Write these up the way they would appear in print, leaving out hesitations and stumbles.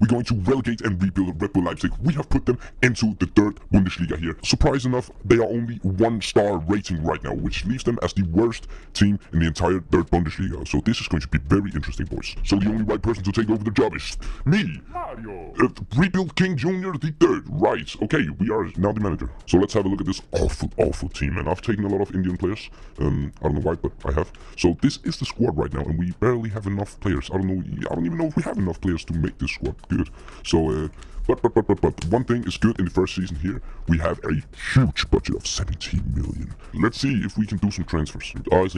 we're going to relegate and rebuild Red Bull Leipzig. We have put them into the third Bundesliga here. Surprise enough, they are only 1-star rating right now, which leaves them as the worst team in the entire third Bundesliga. So this is going to be very interesting, boys. So the only right person to take over the job is me, Mario. Rebuild King Jr. the third. Right, okay, we are now the manager. So let's have a look at this awful team, and I've taken a lot of Indian players. I don't know why, but I have. So this is the squad right now, and we barely have enough players. I don't even know if we have enough players to make this squad good. So, but one thing is good in the first season here. We have a huge budget of 17 million. Let's see if we can do some transfers. Guys.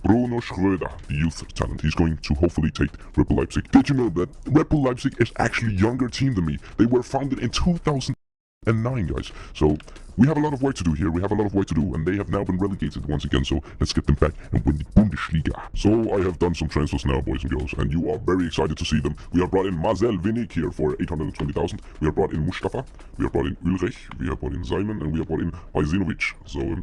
Bruno Schröder, the youth talent. He's going to hopefully take Red Bull Leipzig. Did you know that Red Bull Leipzig is actually a younger team than me? They were founded in 2009, guys. So we have a lot of work to do here. And they have now been relegated once again. So let's get them back and win the Bundesliga. So I have done some transfers now, boys and girls, and you are very excited to see them. We have brought in Marcel Winnig here for 820,000. We have brought in Mustafa. We have brought in Ulrich. We have brought in Simon, and we have brought in Hajzinovic. So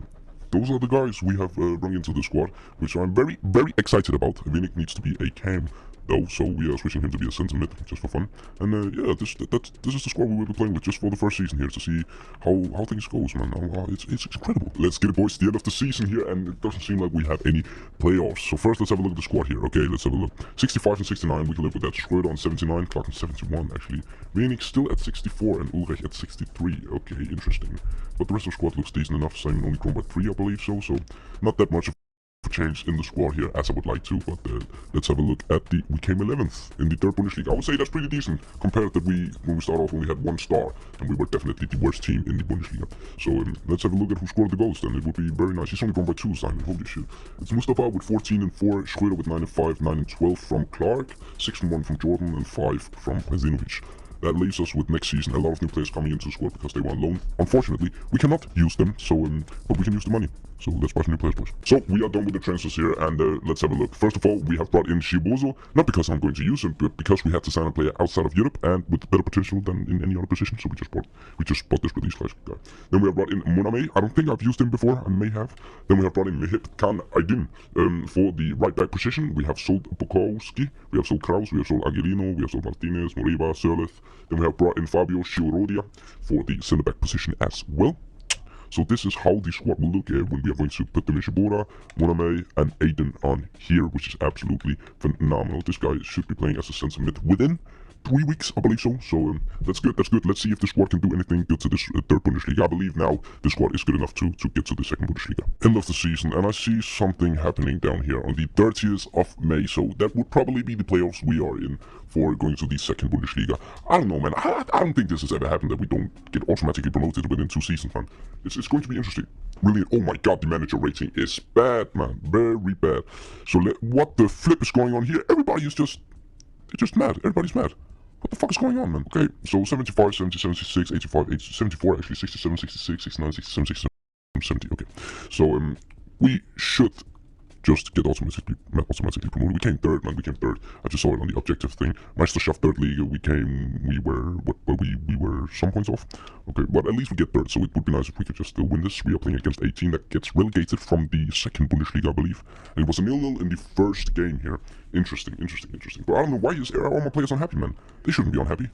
those are the guys we have brought into the squad, which I'm very excited about. Winnig needs to be a cam though, so we are switching him to be a center mid just for fun. And yeah, this is the squad we will be playing with just for the first season here to see how things goes, man. It's incredible. Let's get it, boys. The end of the season here, and it doesn't seem like we have any playoffs. So first, let's have a look at the squad here. Okay, let's have a look. 65 and 69, we can live with that. Schröder on 79, Clark on 71 actually. Winnig still at 64 and Ulrich at 63. Okay, interesting. But the rest of the squad looks decent enough. Simon only grown by 3, I believe so. So not that much of change in the squad here as I would like to, but let's have a look at we came 11th in the third Bundesliga. I would say that's pretty decent compared that when we started off only had 1 star, and we were definitely the worst team in the Bundesliga. So let's have a look at who scored the goals then. It would be very nice. He's only gone by 2, Simon. Holy shit. It's Mustafa with 14 and 4, Schröder with 9 and 5, 9 and 12 from Clark, 6 and 1 from Jordan, and 5 from Hajzinovic. That leaves us with next season a lot of new players coming into the squad because they were on loan. Unfortunately, we cannot use them, so but we can use the money. So let's buy some new players, boys. So we are done with the transfers here, and let's have a look. First of all, we have brought in Shibozo, not because I'm going to use him, but because we had to sign a player outside of Europe and with better potential than in any other position. So we just bought this release guys. Then we have brought in Moname. I don't think I've used him before. I may have. Then we have brought in Mehib Khan Aydin for the right back position. We have sold Bukowski, we have sold Kraus, we have sold Aguilino, we have sold Martinez, Moriba, Sirleth. Then we have brought in Fabio Shiorodia for the center back position as well. So this is how the squad will look when we are going to put them in Shibora, Moname, and Aiden on here, which is absolutely phenomenal. This guy should be playing as a center mid within 3 weeks, I believe so. So that's good. Let's see if the squad can do anything good to this third Bundesliga. I believe now the squad is good enough to get to the second Bundesliga. End of the season, and I see something happening down here on the 30th of May. So that would probably be the playoffs we are in for going to the second Bundesliga. I don't know, man. I don't think this has ever happened that we don't get automatically promoted within 2 seasons, man. It's going to be interesting. Really, oh my god, the manager rating is bad, man. Very bad. So what the flip is going on here? Everybody is just mad. Everybody's mad. What the fuck is going on, man? Okay, so 75, 70, 76, 85, 80, 74 actually, 67, 66, 69, 67, 67, 70. Okay, so we should just get automatically promoted. We came 3rd, man. We came 3rd. I just saw it on the objective thing. Meisterschaft 3rd Liga. We were some points off. Okay, but at least we get 3rd. So it would be nice if we could just win this. We are playing against a team that gets relegated from the second Bundesliga, I believe. And it was a 0-0 in the first game here. Interesting. But I don't know why are all my players unhappy, man. They shouldn't be unhappy.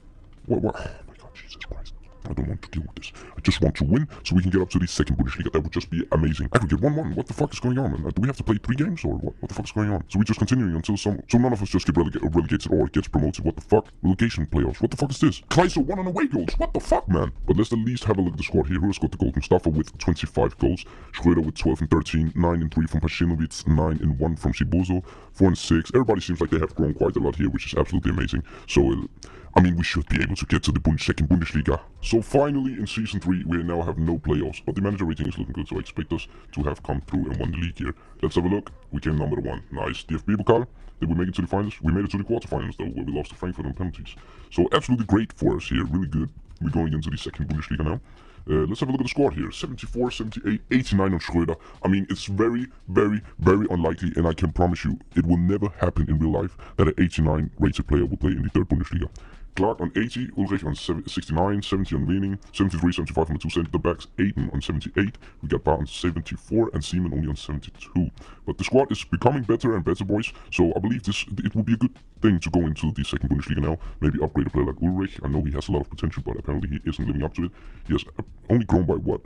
What? Oh my god, Jesus Christ. I don't want to deal with this. I just want to win so we can get up to the second Bundesliga. That would just be amazing. Aggregate 1-1. What the fuck is going on, man? Do we have to play 3 games or what? What the fuck is going on? So we're just continuing until so none of us just get relegated or gets promoted. What the fuck? Relegation playoffs. What the fuck is this? Kaiser 1 on away goals. What the fuck, man? But let's at least have a look at the squad here. Who has got the goals? Mustafa with 25 goals. Schröder with 12 and 13. 9 and 3 from Hajzinovic. 9 and 1 from Shibozo. 4 and 6. Everybody seems like they have grown quite a lot here, which is absolutely amazing. So I mean, we should be able to get to the second Bundesliga. So finally, in Season 3, we now have no playoffs. But the manager rating is looking good, so I expect us to have come through and won the league here. Let's have a look. We came number 1. Nice. DFB Pokal. Did we make it to the finals? We made it to the quarterfinals, though, where we lost to Frankfurt on penalties. So absolutely great for us here. Really good. We're going into the second Bundesliga now. Let's have a look at the squad here. 74, 78, 89 on Schröder. I mean, it's very unlikely, and I can promise you, it will never happen in real life that an 89 rated player will play in the third Bundesliga. Clark on 80, Ulrich on 69, 70 on Wening, 73, 75 on the two center backs, Aiden on 78, we got Bar on 74, and Seaman only on 72. But the squad is becoming better and better, boys, so I believe it would be a good thing to go into the second Bundesliga now. Maybe upgrade a player like Ulrich. I know he has a lot of potential, but apparently he isn't living up to it. He has only grown by what?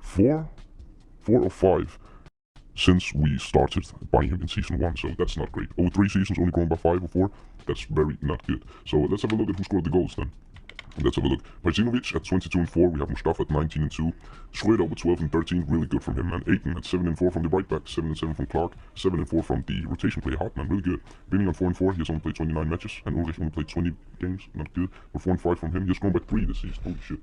4 or 5 since we started buying him in season 1, so that's not great. Over 3 seasons, only grown by 5 or 4. That's very not good. So let's have a look at who scored the goals then. Let's have a look. Pajinovic at 22 and 4. We have Mustafa at 19 and 2. Schröder with 12 and 13. Really good from him, man. Aiton at 7 and 4 from the right back. 7 and 7 from Clark. 7 and 4 from the rotation player Hartman. Really good. Binning on 4 and 4. He has only played 29 matches. And Ulrich only played 20 games. Not good. But 4 and 5 from him. He has grown by 3 this season. Holy shit.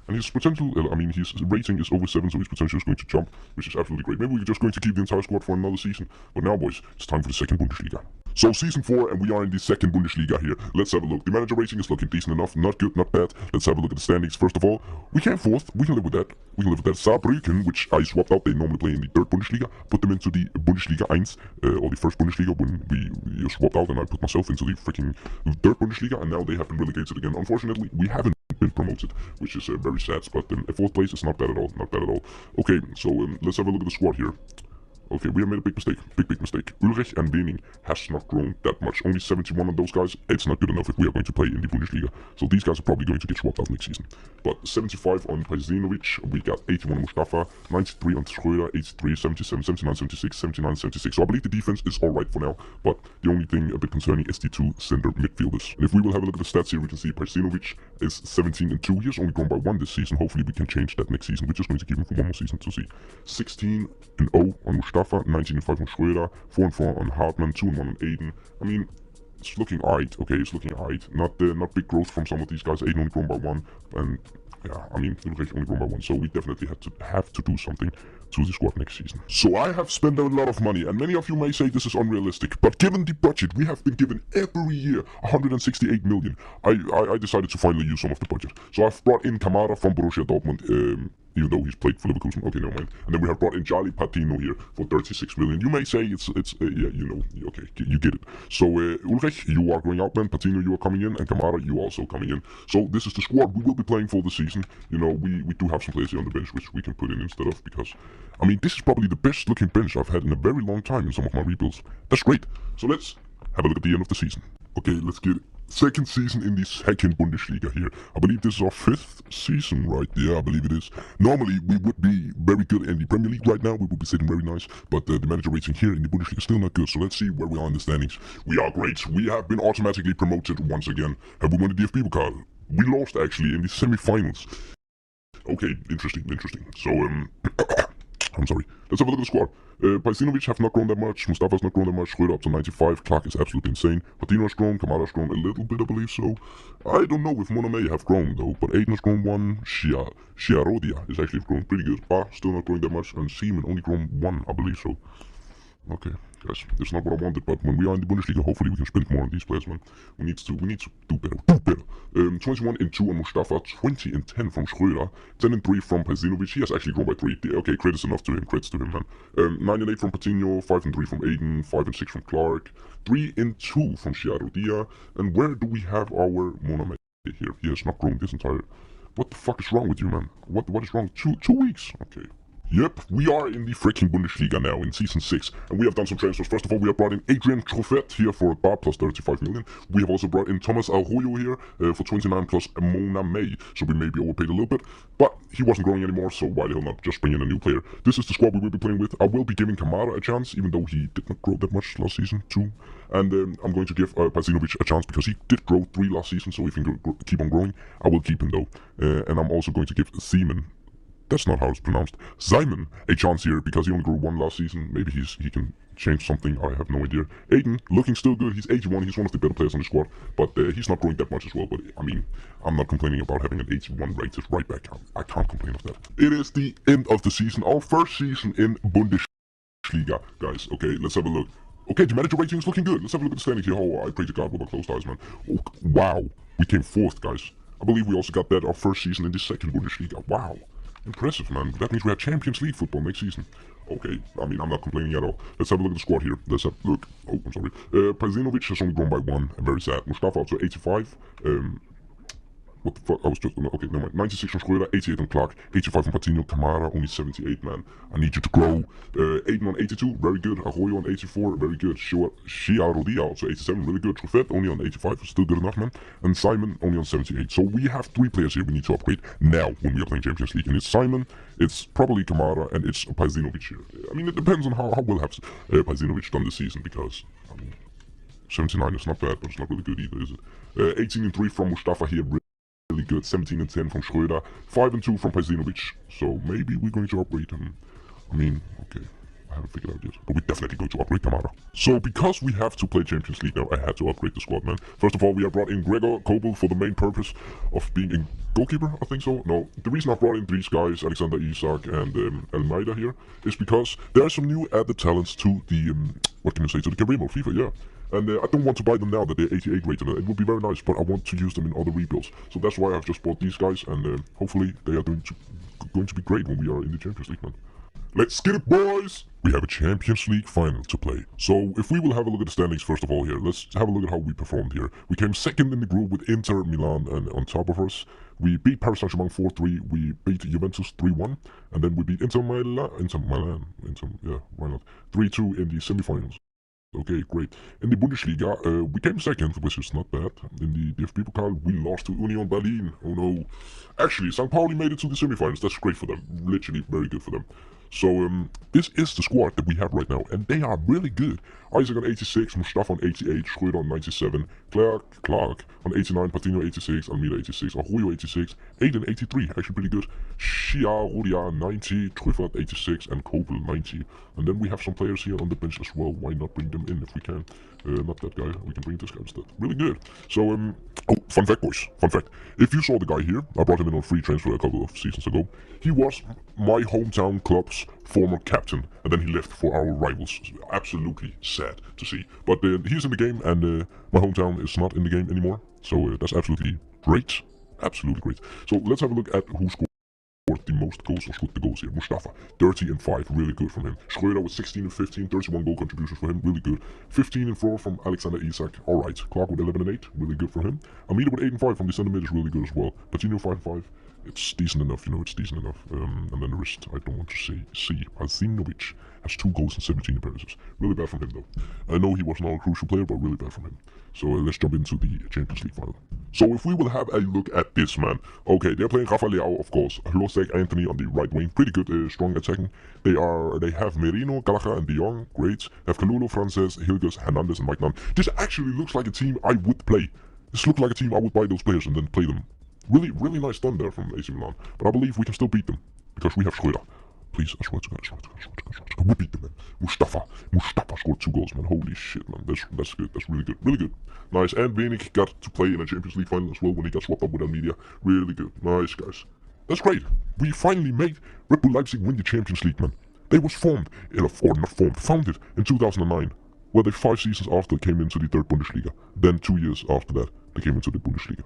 And his potential, his rating is over 7, so his potential is going to jump, which is absolutely great. Maybe we're just going to keep the entire squad for another season. But now, boys, it's time for the second Bundesliga. So season 4, and we are in the second Bundesliga here. Let's have a look. The manager rating is looking decent enough. Not good, not bad. Let's have a look at the standings. First of all, we came 4th. We can live with that. We can live with that. Saarbrücken, which I swapped out. They normally play in the third Bundesliga. Put them into the Bundesliga 1, or the first Bundesliga when we swapped out, and I put myself into the freaking third Bundesliga, and now they have been relegated again. Unfortunately, we haven't been promoted, which is very sad, but 4th place is not bad at all, not bad at all. Okay, so let's have a look at the squad here. Okay, we have made a big mistake, big mistake. Ulrich and Wening has not grown that much. Only 71 on those guys. It's not good enough if we are going to play in the Bundesliga. So these guys are probably going to get swapped out next season. But 75 on Pajinovic, we got 81 on Mustafa, 93 on Schröder, 83, 77, 79, 76, 79, 76. So I believe the defense is alright for now, but the only thing a bit concerning is the 2 center midfielders. And if we will have a look at the stats here, we can see Pajinovic is 17 and 2. He has only grown by 1 this season. Hopefully we can change that next season. We're just going to keep him for 1 more season to see. 16 and 0 on Mustafa. 19 and 5 on Schröder, 4 and 4 on Hartman, 2 and 1 on Aiden. I mean, it's looking alright. Okay, it's looking alright. Not big growth from some of these guys. Aiden only grown by 1, and yeah, I mean, Ulrich only grown by 1. So we definitely have to do something to the squad next season. So I have spent a lot of money, and many of you may say this is unrealistic, but given the budget we have been given every year, 168 million, I decided to finally use some of the budget. So I've brought in Kamara from Borussia Dortmund, even though he's played for Leverkusen. Okay, never mind. And then we have brought in Charlie Patino here for 36 million. You may say it's yeah, you know, okay, you get it. So Ulrich, you are going out, man. Patino, you are coming in, and Kamara, you are also coming in. So this is the squad we will be playing for the season. You know, we do have some players here on the bench which we can put in instead of, because I mean, this is probably the best looking bench I've had in a very long time in some of my rebuilds. That's great. So let's have a look at the end of the season. Okay, let's get it. Second season in the second Bundesliga here. I believe this is our 5th season, right? Yeah, I believe it is. Normally, we would be very good in the Premier League right now. We would be sitting very nice. But the manager rating here in the Bundesliga is still not good. So let's see where we are in the standings. We are great. We have been automatically promoted once again. Have we won the DFB pokal? We lost, actually, in the semi-finals. Okay, interesting. So, I'm sorry. Let's have a look at the squad. Pajinovic have not grown that much. Mustafa's not grown that much. Schröder up to 95. Clark is absolutely insane. Patino has grown. Kamara has grown a little bit, I believe so. I don't know if Monome have grown, though. But Aiden has grown 1. Chiarodia is actually grown pretty good. Bar still not growing that much. And Seaman only grown 1, I believe so. Okay, guys, that's not what I wanted, but when we are in the Bundesliga, hopefully we can spend more on these players, man. We need to do better. 21 and 2 on Mustafa, 20 and 10 from Schröder, 10 and 3 from Pajinovic. He has actually grown by 3. Okay, credits enough to him, credits to him, man. 9 and 8 from Patino, 5 and 3 from Aiden, 5 and 6 from Clark, 3 and 2 from Chiarodia. And where do we have our Moname here? He has not grown this entire... What the fuck is wrong with you, man? What is wrong? 2 weeks? Okay. Yep, we are in the freaking Bundesliga now in season 6, and we have done some transfers. First of all, we have brought in Adrian Truffet here for a bar plus 35 million. We have also brought in Thomas Arroyo here for 29 plus Mona May, so we may be overpaid a little bit, but he wasn't growing anymore, so why the hell not just bring in a new player? This is the squad we will be playing with. I will be giving Kamara a chance, even though he did not grow that much last season too, and I'm going to give Pajinovic a chance because he did grow 3 last season, so if he can keep on growing, I will keep him though. And I'm also going to give Seaman, that's not how it's pronounced, Simon, a chance here because he only grew 1 last season. Maybe he can change something, I have no idea. Aiden, looking still good, he's 81, he's one of the better players on the squad, but he's not growing that much as well. But I mean, I'm not complaining about having an 81 rated right back. I can't complain of that. It is the end of the season, our first season in Bundesliga, guys. Okay, let's have a look. Okay, the manager rating is looking good. Let's have a look at the standings here. Oh, I pray to God with my closed eyes, man. Oh, wow, we came 4th, guys. I believe we also got that our first season in the second Bundesliga. Wow. Impressive, man. That means we have Champions League football next season. Okay, I mean, I'm not complaining at all. Let's have a look at the squad here. Let's have a look. Oh, I'm sorry. Pajinovic has only grown by 1. I'm very sad. Mustafa up to 85. What the fuck? I was just... Okay, never mind. 96 on Schröder, 88 on Clark, 85 on Patino, Kamara, only 78, man. I need you to grow. 8 on 82, very good. Arroyo on 84, very good. Shia Rodia, also 87, really good. Truffet, only on 85, still good enough, man. And Simon, only on 78. So we have 3 players here we need to upgrade now when we are playing Champions League. And it's Simon, it's probably Kamara, and it's Pajzinovic here. I mean, it depends on how well have Pajzinovic done this season, because, I mean, 79 is not bad, but it's not really good either, is it? 18 and 3 from Mustafa here, really good. 17 and 10 from Schröder, 5 and 2 from Pajzinovic. So maybe we're going to upgrade him. I mean, okay, I haven't figured out yet, but we're definitely going to upgrade Kamara. So because we have to play Champions League now, I had to upgrade the squad, man. First of all, we have brought in Gregor Kobel for the main purpose of being a goalkeeper, I think so. No, the reason I brought in these guys, Alexander Isak and Almeida here, is because there are some new added talents to the, what can you say, to the career mode, FIFA, yeah. And I don't want to buy them now that they're 88 rated. It would be very nice, but I want to use them in other rebuilds. So that's why I've just bought these guys, and hopefully they are going to be great when we are in the Champions League, man. Let's get it, boys! We have a Champions League final to play. So if we will have a look at the standings first of all here, let's have a look at how we performed here. We came second in the group with Inter Milan and on top of us. We beat Paris Saint-Germain 4-3, we beat Juventus 3-1, and then we beat Inter Milan, yeah, why not, 3-2 in the semifinals. Okay, great. In the Bundesliga, we came second, which is not bad. In the DFB Pokal, we lost to Union Berlin. Oh no. Actually, St. Pauli made it to the semifinals. That's great for them. Literally very good for them. So, this is the squad that we have right now, and they are really good. Isaac on 86, Mustafa on 88, Schröder on 97, Clark on 89, Patino 86, Almeida 86, Arroyo 86, Aiden 83, actually pretty good. Shia Rodia 90, Truffert 86, and Kobel 90. And then we have some players here on the bench as well. Why not bring them in if we can? Not that guy, we can bring this guy instead. Really good. So, oh, fun fact, boys. Fun fact. If you saw the guy here, I brought him in on free transfer a couple of seasons ago. He was my hometown club's former captain, and then he left for our rivals. Absolutely sad to see. But he's in the game, and my hometown is not in the game anymore. So that's absolutely great. Absolutely great. So let's have a look at who scored the most goals or scored the goals here. Mustafa, 30 and 5, really good from him. Schröder with 16 and 15, 31 goal contributions for him, really good. 15 and 4 from Alexander Isak, alright. Clark with 11 and 8, really good for him. Almeida with 8 and 5 from the center mid is really good as well. Patino 5 and 5, it's decent enough, you know, it's decent enough. And then the rest, I don't want to see. Pajzinovic has 2 goals and 17 appearances. Really bad from him though. I know he was not a crucial player, but really bad from him. So let's jump into the Champions League final. So if we will have a look at this, man. Okay, they're playing Rafa Leao, of course. Losek Anthony on the right wing. Pretty good, strong attacking. They have Merino, Gallagher, and De Jong. Great. They have Kalulu, Frances, Hilgers, Hernandez, and Mike Nunn. This actually looks like a team I would play. This looks like a team I would buy those players and then play them. Really, really nice done there from AC Milan. But I believe we can still beat them. Because we have Schröder. Please, I swear to God, we beat them, man. Mustafa scored 2 goals, man. Holy shit, man. That's good. That's really good. Really good. Nice. And Wenig got to play in a Champions League final as well when he got swapped up with Almeida. Really good. Nice, guys. That's great. We finally made Red Bull Leipzig win the Champions League, man. They was founded in 2009. Well, they 5 seasons after came into the 3rd Bundesliga. Then 2 years after that, they came into the Bundesliga.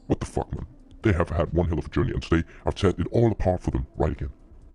What the fuck, man? They have had one hell of a journey, and today I've set it all apart for them right again.